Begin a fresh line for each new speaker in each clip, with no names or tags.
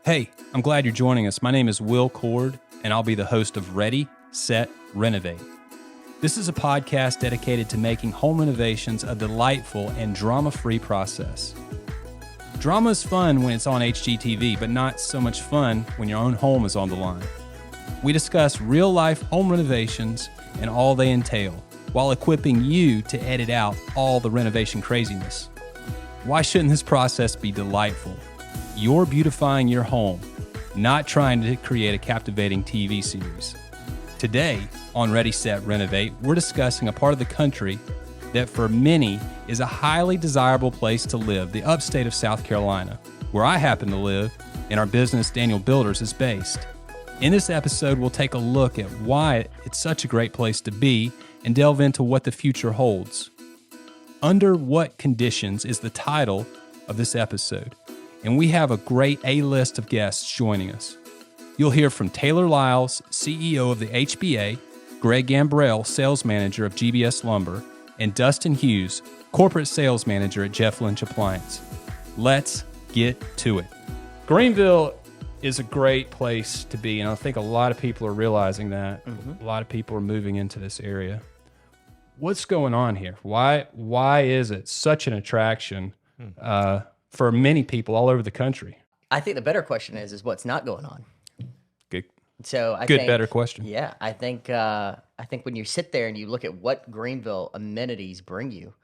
Hey, I'm glad you're joining us. My name is Will Cord, and I'll be the host of Ready, Set, Renovate. This is a podcast dedicated to making home renovations a delightful and drama-free process. Drama is fun when it's on HGTV, but not so much fun when your own home is on the line. We discuss real-life home renovations and all they entail, while equipping you to edit out all the renovation craziness. Why shouldn't this process be delightful? You're beautifying your home, not trying to create a captivating TV series. Today, on Ready, Set, Renovate, we're discussing a part of the country that for many is a highly desirable place to live, the upstate of South Carolina, where I happen to live and our business, Daniel Builders, is based. In this episode, we'll take a look at why it's such a great place to be and delve into what the future holds. Under What Conditions is the title of this episode, and we have a great A-list of guests joining us. You'll hear from Taylor Lyles, CEO of the HBA, Greg Gambrell, Sales Manager of GBS Lumber, and Dustin Hughes, Corporate Sales Manager at Jeff Lynch Appliance. Let's get to it. Greenville is a great place to be, and I think a lot of people are realizing that. A lot of people are moving into this area. What's going on here? Why is it such an attraction for many people all over the country?
I think the better question is what's not going on.
Good.
So
Better question.
Yeah, I think when you sit there and you look at what Greenville amenities bring you,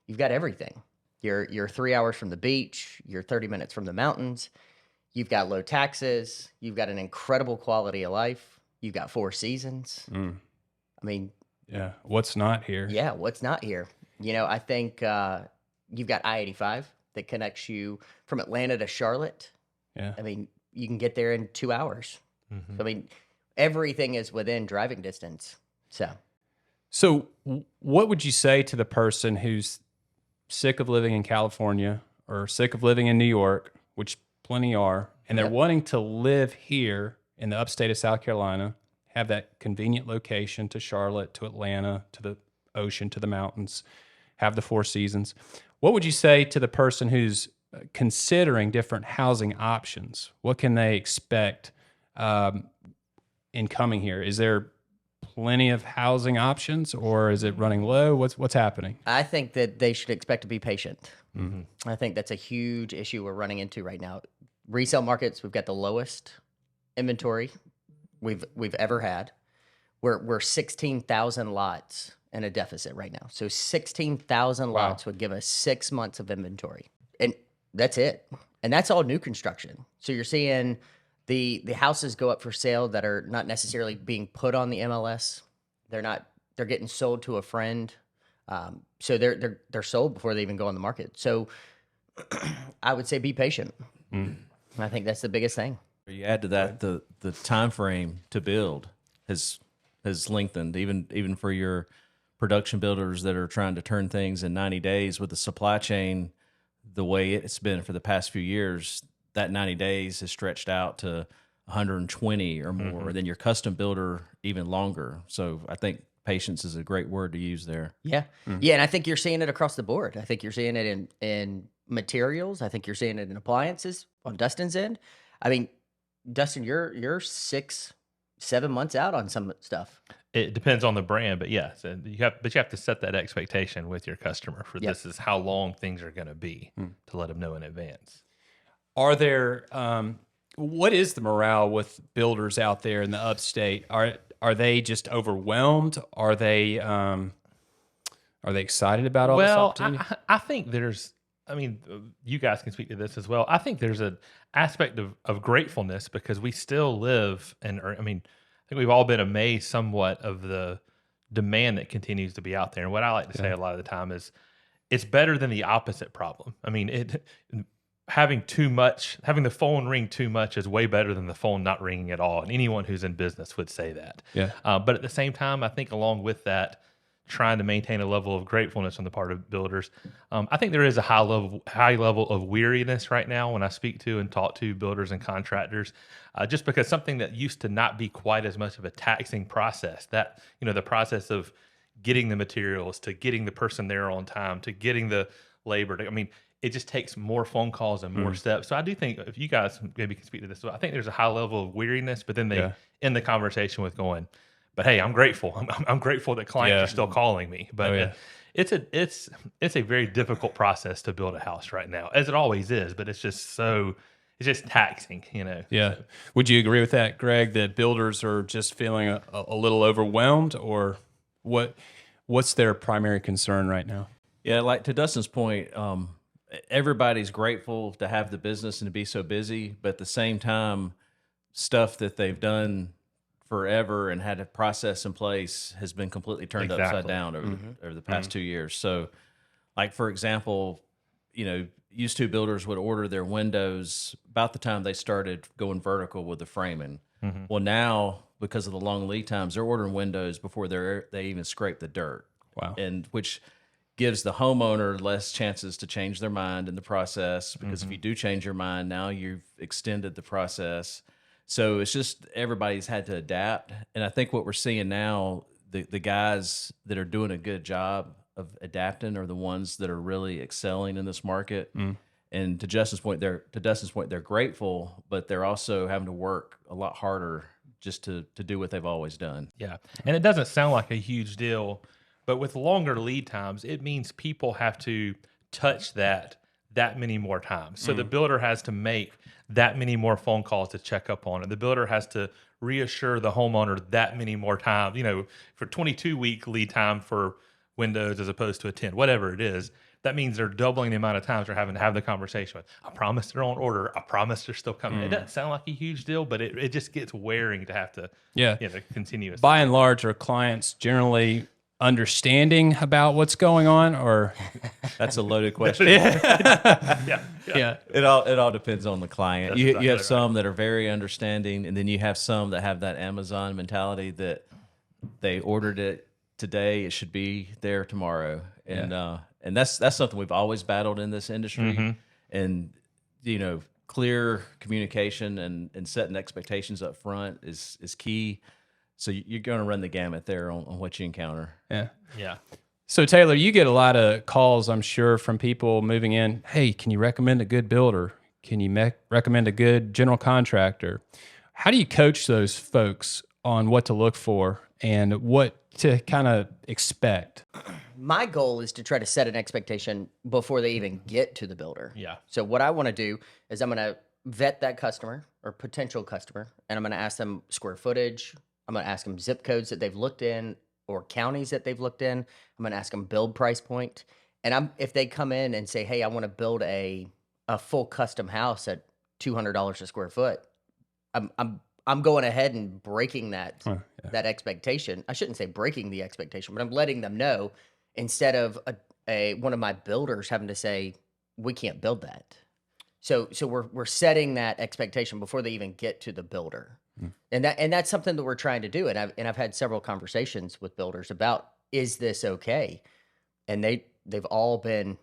you've got everything. You're 3 hours from the beach. You're 30 minutes from the mountains. You've got low taxes. You've got an incredible quality of life. You've got 4 seasons. I mean,
yeah. What's not here?
yeah, what's not here? You know, I think you've got I-85 that connects you from Atlanta to Charlotte.
Yeah.
I mean, you can get there in 2 hours. I mean, everything is within driving distance. So
what would you say to the person who's sick of living in California or sick of living in New York, which plenty are, and they're wanting to live here in the upstate of South Carolina, have that convenient location to Charlotte, to Atlanta, to the ocean, to the mountains, have the 4 seasons? What would you say to the person who's considering different housing options? What can they expect in coming here? Is there plenty of housing options, or is it running low? What's happening?
I think that they should expect to be patient. I think that's a huge issue we're running into right now. Resale markets, we've got the lowest inventory we've ever had. We're 16,000 lots in a deficit right now. So 16,000 lots would give us 6 months of inventory, and that's it. And that's all new construction. So you're seeing the houses go up for sale that are not necessarily being put on the MLS. They're getting sold to a friend. So they're sold before they even go on the market. So I would say be patient. I think that's the biggest thing.
You add to that the time frame to build has lengthened, even for your production builders that are trying to turn things in 90 days with the supply chain the way it's been for the past few years. That 90 days has stretched out to 120 or more, then your custom builder even longer. So I think patience is a great word to use there.
Yeah. Yeah, and I think you're seeing it across the board. I think you're seeing it in materials. I think you're seeing it in appliances on Dustin's end. I mean, Dustin, you're 6-7 months out on some stuff.
It depends on the brand, but yes, you have to set that expectation with your customer for this is how long things are going to be to let them know in advance.
Are there what is the morale with builders out there in the upstate? Are they just overwhelmed? Are they excited about all this opportunity?
I think there's. I mean, you guys can speak to this as well. I think there's an aspect of gratefulness because we still live, and I mean, I think we've all been amazed somewhat of the demand that continues to be out there. And what I like to say a lot of the time is, it's better than the opposite problem. I mean, having the phone ring too much is way better than the phone not ringing at all. And anyone who's in business would say that. Yeah. But at the same time, I think along with that, trying to maintain a level of gratefulness on the part of builders. I think there is a high level of weariness right now when I speak to and talk to builders and contractors, just because something that used to not be quite as much of a taxing process, that, you know, the process of getting the materials, to getting the person there on time, to getting the labor. I mean, it just takes more phone calls and more steps. So I do think, if you guys maybe can speak to this, I think there's a high level of weariness, but then they end the conversation with going, but hey, I'm grateful. I'm grateful that clients are still calling me. But it's a very difficult process to build a house right now, as it always is. But it's just taxing,
Yeah. So. Would you agree with that, Greg? That builders are just feeling a little overwhelmed, or what's their primary concern right now?
Yeah, like to Dustin's point, everybody's grateful to have the business and to be so busy, but at the same time, stuff that they've done forever and had a process in place has been completely turned upside down over the past 2 years. So, like, for example, used to builders would order their windows about the time they started going vertical with the framing. Well, now, because of the long lead times, they're ordering windows before they even scrape the dirt.
Wow.
And which gives the homeowner less chances to change their mind in the process, because if you do change your mind, now you've extended the process. So it's just everybody's had to adapt. And I think what we're seeing now, the guys that are doing a good job of adapting are the ones that are really excelling in this market. And to Dustin's point, they're grateful, but they're also having to work a lot harder just to do what they've always done.
Yeah. And it doesn't sound like a huge deal, but with longer lead times, it means people have to touch that many more times. So the builder has to make that many more phone calls to check up on it. The builder has to reassure the homeowner that many more times, for 22-week lead time for windows as opposed to a 10, whatever it is. That means they're doubling the amount of times they're having to have the conversation with, I promise they're on order. I promise they're still coming. It doesn't sound like a huge deal, but it just gets wearing to have to continue.
By and large, are clients generally understanding about what's going on, or
that's a loaded question?
Yeah.
It all depends on the client. You have some that are very understanding, and then you have some that have that Amazon mentality that they ordered it today, it should be there tomorrow, and that's something we've always battled in this industry. And clear communication and setting expectations up front is key. So you're going to run the gamut there on what you encounter.
Yeah.
So Taylor, you get a lot of calls, I'm sure, from people moving in. Hey, can you recommend a good builder? Can you recommend a good general contractor? How do you coach those folks on what to look for and what to kind of expect?
My goal is to try to set an expectation before they even get to the builder.
Yeah.
So what I want to do is I'm going to vet that customer or potential customer, and I'm going to ask them square footage. I'm going to ask them zip codes that they've looked in or counties that they've looked in. I'm going to ask them build price point. And if they come in and say, hey, I want to build a full custom house at $200 a square foot, I'm going ahead and breaking that expectation. I shouldn't say breaking the expectation, but I'm letting them know, instead of one of my builders having to say, we can't build that. So we're setting that expectation before they even get to the builder. And that's something that we're trying to do. And I've had several conversations with builders about, is this okay? And they've all been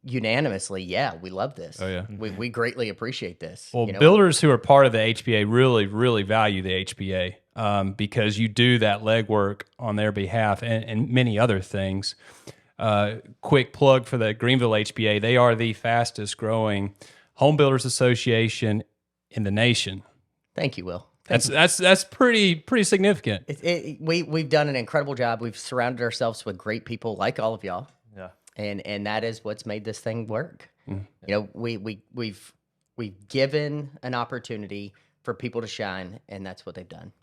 unanimously, yeah, we love this.
Oh yeah,
we greatly appreciate this.
Well, builders who are part of the HBA really, really value the HBA because you do that legwork on their behalf and many other things. Quick plug for the Greenville HBA. They are the fastest growing home builders association in the nation.
Thank you, Will.
That's pretty significant.
We've done an incredible job. We've surrounded ourselves with great people like all of y'all.
Yeah.
And that is what's made this thing work. We've given an opportunity for people to shine, and that's what they've done.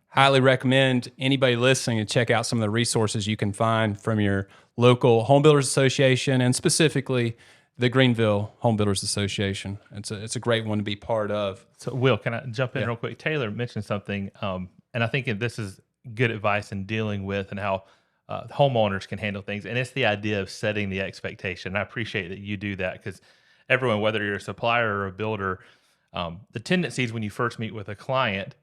Highly recommend anybody listening to check out some of the resources you can find from your local Home Builders Association, and specifically the Greenville Home Builders Association. It's a great one to be part of.
So, Will, can I jump in real quick? Taylor mentioned something, and I think this is good advice in dealing with and how homeowners can handle things, and it's the idea of setting the expectation. I appreciate that you do that, because everyone, whether you're a supplier or a builder, the tendencies when you first meet with a client,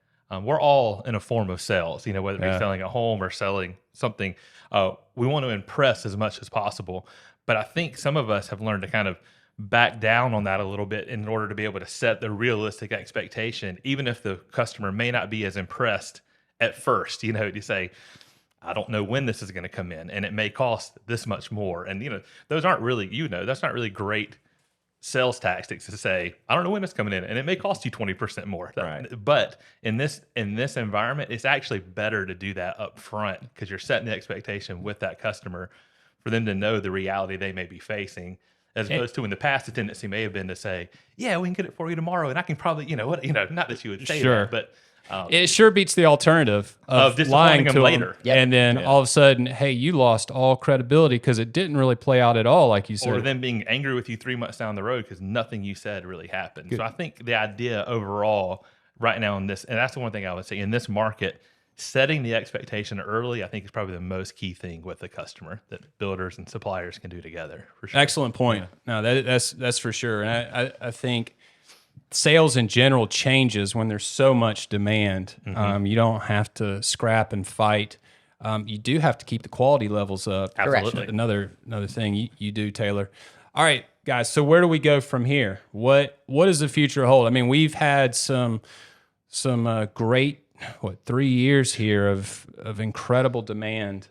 we're all in a form of sales, whether it be selling a home or selling something. We want to impress as much as possible. But I think some of us have learned to kind of back down on that a little bit in order to be able to set the realistic expectation, even if the customer may not be as impressed at first. You say, I don't know when this is going to come in, and it may cost this much more. And those aren't really, that's not really great sales tactics to say, I don't know when it's coming in, and it may cost you 20% more.
Right.
But in this environment, it's actually better to do that up front, because you're setting the expectation with that customer for them to know the reality they may be facing, as opposed to in the past, the tendency may have been to say, yeah, we can get it for you tomorrow, and I can probably, not that you would say
Sure.
that, but
It sure beats the alternative of
disappointing
lying to
them
them,
later.
Yep.
and then all of a sudden, hey, you lost all credibility because it didn't really play out at all, like you said.
or them being angry with you 3 months down the road because nothing you said really happened. So I think the idea overall right now in this, and that's the one thing I would say in this market, setting the expectation early, I think is probably the most key thing with the customer that builders and suppliers can do together. For sure.
Excellent point. No, that's for sure. And I think sales in general changes when there's so much demand. You don't have to scrap and fight. You do have to keep the quality levels up.
Absolutely.
Another thing you do, Taylor. All right, guys. So where do we go from here? What does the future hold? I mean, we've had some great 3 years here of incredible demand.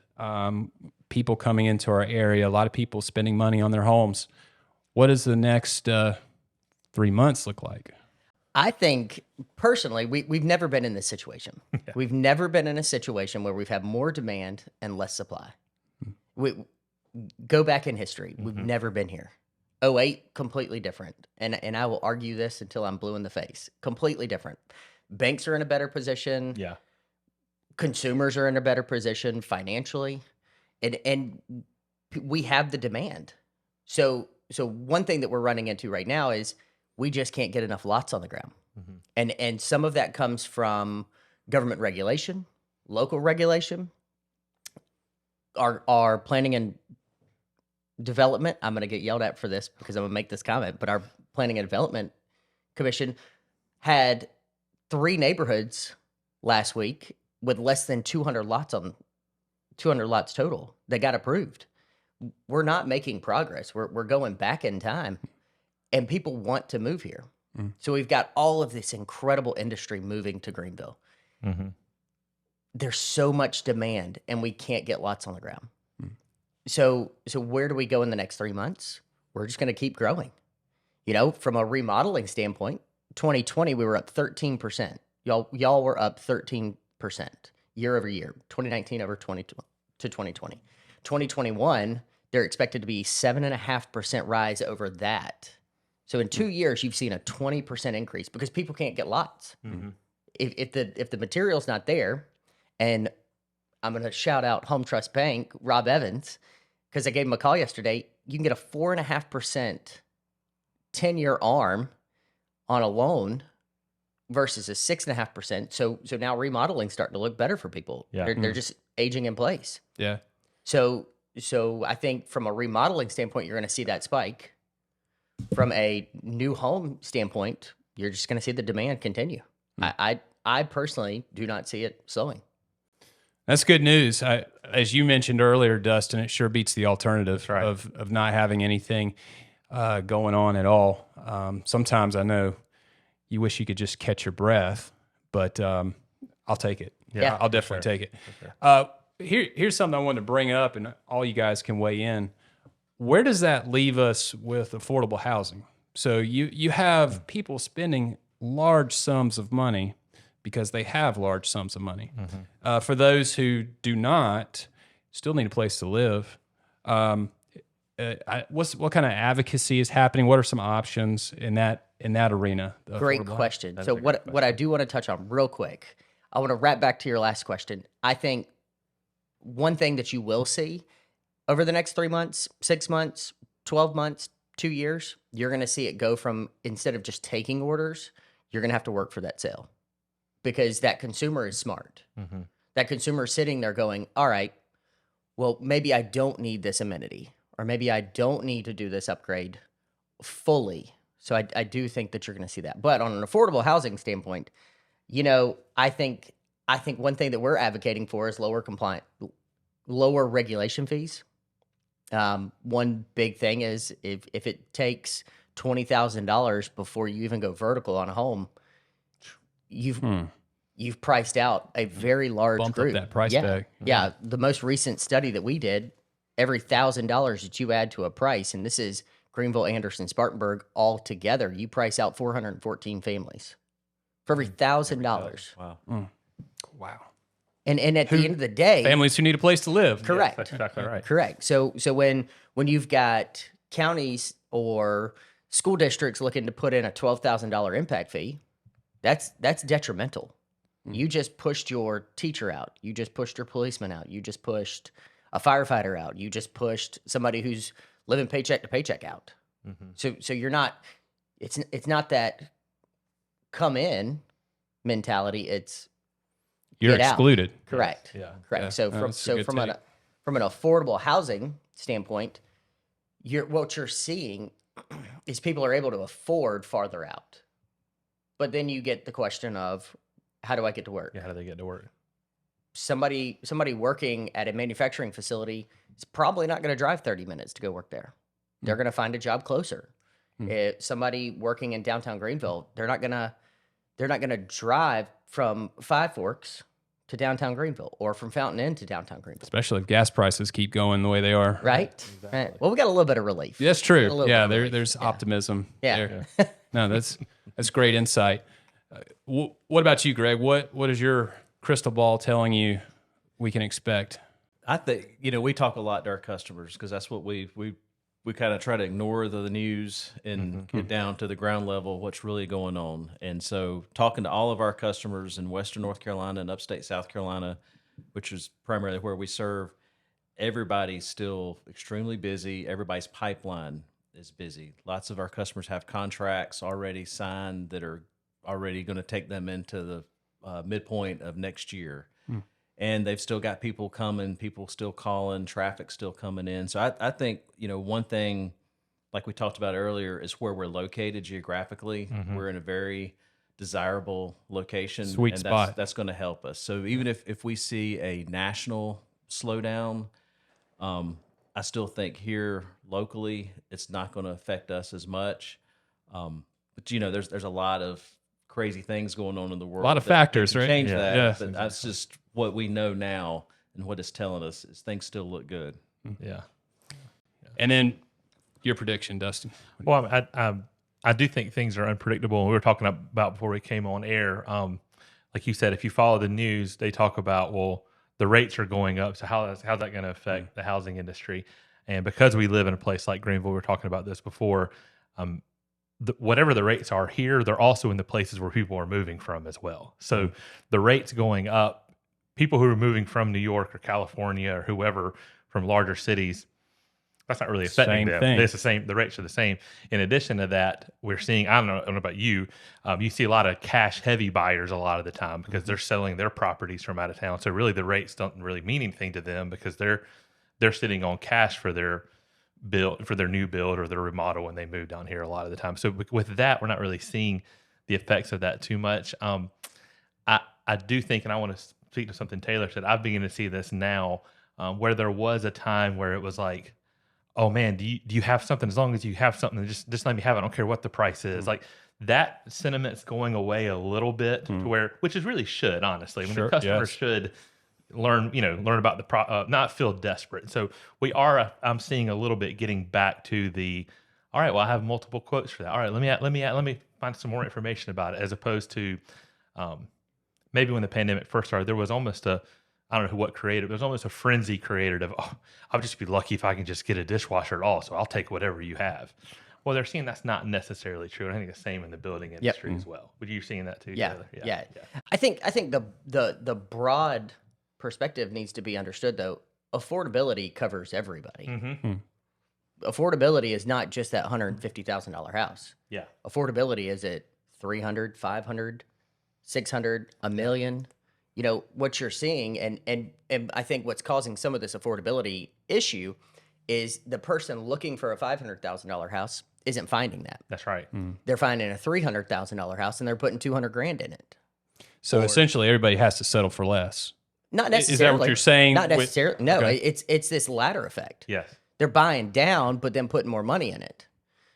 People coming into our area. A lot of people spending money on their homes. What does the next 3 months look like?
I think personally, we've never been in this situation. We've never been in a situation where we've had more demand and less supply. We go back in history. We've never been here. '08, completely different. And I will argue this until I'm blue in the face. Completely different. Banks are in a better position.
Yeah.
Consumers are in a better position financially. And we have the demand. So one thing that we're running into right now is we just can't get enough lots on the ground. And some of that comes from government regulation, local regulation, our planning and development. I'm going to get yelled at for this because I'm going to make this comment, but our planning and development commission had 3 neighborhoods last week with less than 200 lots total that got approved. We're not making progress. We're going back in time, and people want to move here. So we've got all of this incredible industry moving to Greenville. There's so much demand, and we can't get lots on the ground. So where do we go in the next 3 months? We're just going to keep growing. From a remodeling standpoint, 2020 we were up 13%. Y'all were up 13% year over year. 2019 over 2020. 2021 they're expected to be 7.5% rise over that. So in 2 years, you've seen a 20% increase because people can't get lots. If the material's not there, and I'm going to shout out Home Trust Bank, Rob Evans, because I gave him a call yesterday. You can get a 4.5% 10-year ARM on a loan versus a 6.5%. So now remodeling's starting to look better for people.
Yeah.
They're just aging in place.
Yeah.
So I think from a remodeling standpoint, you're going to see that spike. From a new home standpoint, you're just going to see the demand continue. I personally do not see it slowing.
That's good news. As you mentioned earlier, Dustin, it sure beats the alternative of not having anything going on at all. Sometimes I know you wish you could just catch your breath, but I'll take it.
Yeah.
I'll definitely take it. Here's something I wanted to bring up, and all you guys can weigh in. Where does that leave us with affordable housing? So you have people spending large sums of money because they have large sums of money. For those who do not, still need a place to live. What kind of advocacy is happening? What are some options in that arena?
Great question. So what I do want to touch on real quick, I want to wrap back to your last question. I think one thing that you will see over the next 3 months, 6 months, 12 months, 2 years, you're going to see it go from, instead of just taking orders, you're going to have to work for that sale, because that consumer is smart. That consumer is sitting there going, all right, well, maybe I don't need this amenity, or maybe I don't need to do this upgrade fully. So I do think that you're going to see that. But on an affordable housing standpoint, I think one thing that we're advocating for is lower regulation fees. One big thing is if it takes $20,000 before you even go vertical on a home, you've priced out a very large
Bumped up
group.
that price
yeah.
tag.
Yeah. The most recent study that we did, every $1,000 that you add to a price, and this is Greenville, Anderson, Spartanburg all together, you price out 414 families for every $1,000.
Wow.
Wow.
And at the end of the day,
Families who need a place to live.
correct.
That's exactly right.
Correct. So when you've got counties or school districts looking to put in a $12,000 impact fee, that's detrimental. You just pushed your teacher out. You just pushed your policeman out. You just pushed a firefighter out. You just pushed somebody who's living paycheck to paycheck out. So you're not. It's not that come in mentality. It's
You're
get out.
excluded.
Correct.
Yeah.
Correct.
Yeah.
So
That's a good
from an affordable housing standpoint, what you're seeing is people are able to afford farther out. But then you get the question of, how do I get to work?
Yeah. How do they get to work?
Somebody working at a manufacturing facility is probably not going to drive 30 minutes to go work there. They're going to find a job closer. Somebody working in downtown Greenville, they're not going to drive from Five Forks to downtown Greenville or from Fountain Inn to downtown Greenville.
Especially if gas prices keep going the way they are.
Right? Right. Well, we got a little bit of relief.
That's
A
true.
little
Yeah,
bit of relief.
there's optimism
Yeah.
there. No, that's great insight. What about you, Greg? What is your crystal ball telling you we can expect?
I think, we talk a lot to our customers because that's what we kind of try to ignore the news and get down to the ground level, what's really going on. And so talking to all of our customers in Western North Carolina and upstate South Carolina, which is primarily where we serve, everybody's still extremely busy. Everybody's pipeline is busy. Lots of our customers have contracts already signed that are already going to take them into the midpoint of next year. And they've still got people coming, people still calling, traffic still coming in. So I think, one thing, like we talked about earlier, is where we're located geographically. We're in a very desirable location.
Sweet
and
spot.
That's going to help us. So even if we see a national slowdown, I still think here locally, it's not going to affect us as much. But there's a lot of crazy things going on in the world.
A lot of
that
factors,
can
right?
Change
Yeah.
that.
Yeah.
But that's just what we know now, and what it's telling us is things still look good.
Yeah.
And then your prediction, Dustin.
Well, I do think things are unpredictable. We were talking about before we came on air. Like you said, if you follow the news, they talk about, well, the rates are going up. So how's that going to affect the housing industry? And because we live in a place like Greenville, we were talking about this before. Whatever the rates are here, they're also in the places where people are moving from as well. So the rates going up, people who are moving from New York or California or whoever from larger cities, that's not really affecting
Same
them.
thing.
It's the same. The rates are the same. In addition to that, we're seeing, I don't know about you, you see a lot of cash heavy buyers a lot of the time because they're selling their properties from out of town. So really the rates don't really mean anything to them because they're sitting on cash for their new build or their remodel when they move down here a lot of the time. So with that, we're not really seeing the effects of that too much. I do think, and I want to speak to something Taylor said, I've begun to see this now, where there was a time where it was like, oh man, do you have something? As long as you have something, just let me have it. I don't care what the price is. Like that sentiment's going away a little bit to where, which is really should, honestly. I mean, the customers should learn about the not feel desperate. So I'm seeing a little bit getting back to all right, well, I have multiple quotes for that. All right, let me find some more information about it, as opposed to maybe when the pandemic first started, there was almost I don't know what created, but there's almost a frenzy created of, I'll just be lucky if I can just get a dishwasher at all. So I'll take whatever you have. Well, they're seeing that's not necessarily true. And I think the same in the building industry as well. Would you seeing that too?
Yeah,
Taylor?
yeah. I think the broad perspective needs to be understood, though. Affordability covers everybody. Affordability is not just that $150,000 house.
Yeah.
Affordability is at 300, 500, 600, $1 million. What you're seeing, and I think what's causing some of this affordability issue is the person looking for a $500,000 house isn't finding that.
That's right.
They're finding a $300,000 house and they're putting $200,000 in it.
So essentially, everybody has to settle for less.
Not necessarily.
Is that what you're saying?
Not necessarily. No,
Okay.
it's this ladder effect.
Yes.
They're buying down, but then putting more money in it.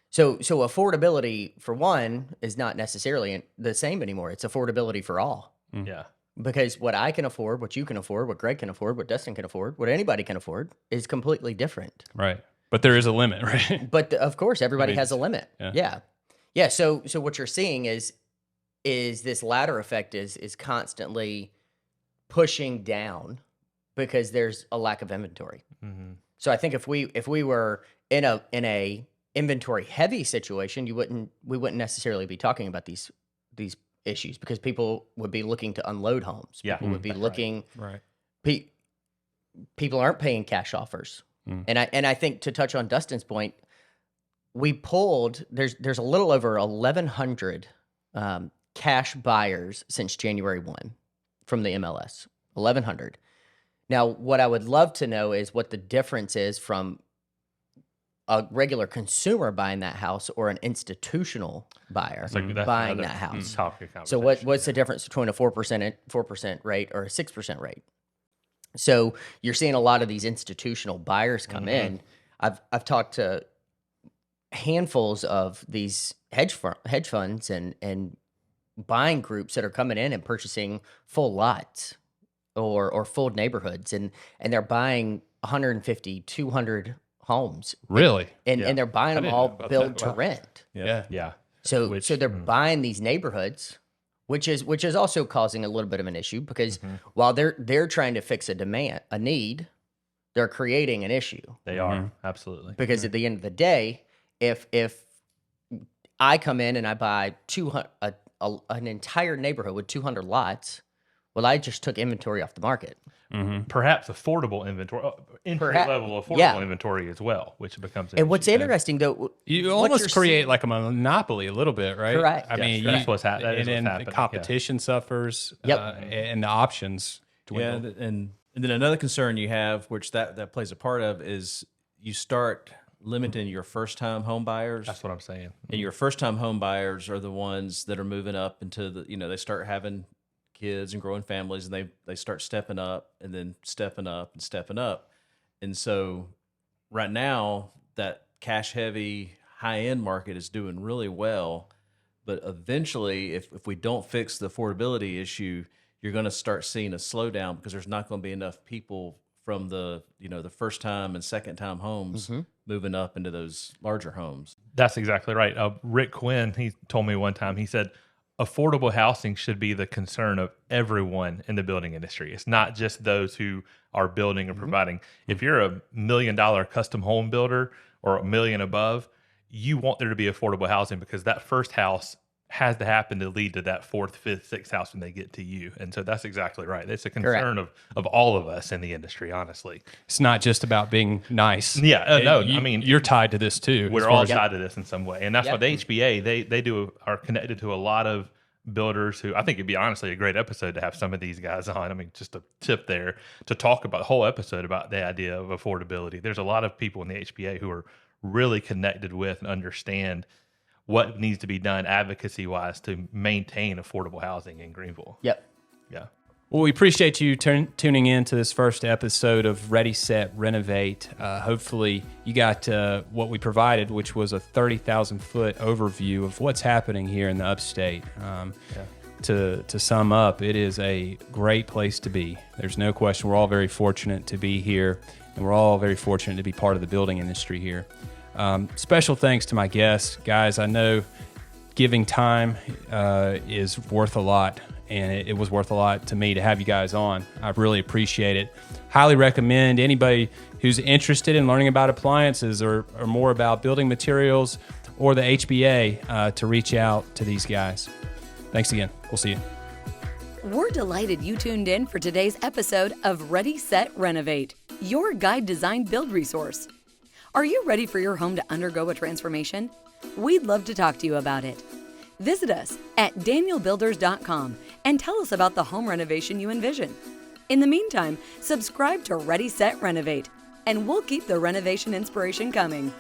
So affordability, for one, is not necessarily the same anymore. It's affordability for all.
Yeah.
Because what I can afford, what you can afford, what Greg can afford, what Dustin can afford, what anybody can afford is completely different.
Right. But there is a limit, right?
But of course, everybody
mean,
has a limit. Yeah. So what you're seeing is this ladder effect is constantly pushing down because there's a lack of inventory.
Mm-hmm.
So I think if we were in a inventory heavy situation, we wouldn't necessarily be talking about these issues because people would be looking to unload homes.
Yeah.
People would be looking.
Right.
People aren't paying cash offers, and I think to touch on Dustin's point, we pulled there's a little over 1,100 cash buyers since January 1 from the MLS. 1,100. Now, what I would love to know is what the difference is from a regular consumer buying that house or an institutional buyer
That's
buying
another
that house.
topic of
So
conversation,
what's the difference between a 4% rate or a 6% rate? So you're seeing a lot of these institutional buyers come in. I've talked to handfuls of these hedge funds and buying groups that are coming in and purchasing full lots or full neighborhoods, and they're buying 150, 200 homes.
Really?
And they're buying them
didn't
all
know about
build
that.
to
Wow.
rent.
Yeah.
Yeah.
So they're buying these neighborhoods, which is also causing a little bit of an issue because while they're trying to fix a need, they're creating an issue.
They are. Absolutely.
Because at the end of the day, if I come in and I buy 200 an entire neighborhood with 200 lots, well, I just took inventory off the market.
Perhaps affordable inventory, entry level affordable
yeah.
inventory as well, which becomes an
And what's
issue.
interesting though,
You
what
almost
you're
create
seeing-
like a monopoly a little bit, right?
Correct.
I
Yes,
mean,
that's what's that is
and
what's
then
happening,
the
yeah.
competition suffers.
Yep.
And the options
Yeah,
dwindle.
and then another concern you have, which that plays a part of, is you start limiting your first time home buyers.
That's what I'm saying.
And your first time home buyers are the ones that are moving up into they start having kids and growing families, and they start stepping up and then stepping up and stepping up. And so right now that cash heavy high end market is doing really well, but eventually if we don't fix the affordability issue, you're going to start seeing a slowdown because there's not going to be enough people from the first time and second time homes moving up into those larger homes.
That's exactly right. Rick Quinn, he told me one time, he said, affordable housing should be the concern of everyone in the building industry. It's not just those who are building or providing. If you're $1 million custom home builder or $1 million above, you want there to be affordable housing because that first house has to happen to lead to that fourth, fifth, sixth house when they get to you. And so that's exactly right. It's a concern of all of us in the industry, honestly.
It's not just about being nice.
Yeah, no,
I
I mean,
you're tied to this too. as
we're
far
all
as-
tied to this in some way. And that's why the HBA, they are connected to a lot of builders who I think it'd be honestly a great episode to have some of these guys on. I mean, just a tip there to talk about the whole episode about the idea of affordability. There's a lot of people in the HBA who are really connected with and understand what needs to be done advocacy wise to maintain affordable housing in Greenville.
Yep.
Yeah.
Well, we appreciate you tuning in to this first episode of Ready, Set, Renovate. Hopefully you got what we provided, which was a 30,000 foot overview of what's happening here in the upstate. To sum up, it is a great place to be. There's no question. We're all very fortunate to be here, and we're all very fortunate to be part of the building industry here. Special thanks to my guests. Guys, I know giving time is worth a lot, and it was worth a lot to me to have you guys on. I really appreciate it. Highly recommend anybody who's interested in learning about appliances or more about building materials or the HBA to reach out to these guys. Thanks again. We'll see you.
We're delighted you tuned in for today's episode of Ready, Set, Renovate, your guide design build resource. Are you ready for your home to undergo a transformation? We'd love to talk to you about it. Visit us at danielbuilders.com and tell us about the home renovation you envision. In the meantime, subscribe to Ready, Set, Renovate, and we'll keep the renovation inspiration coming.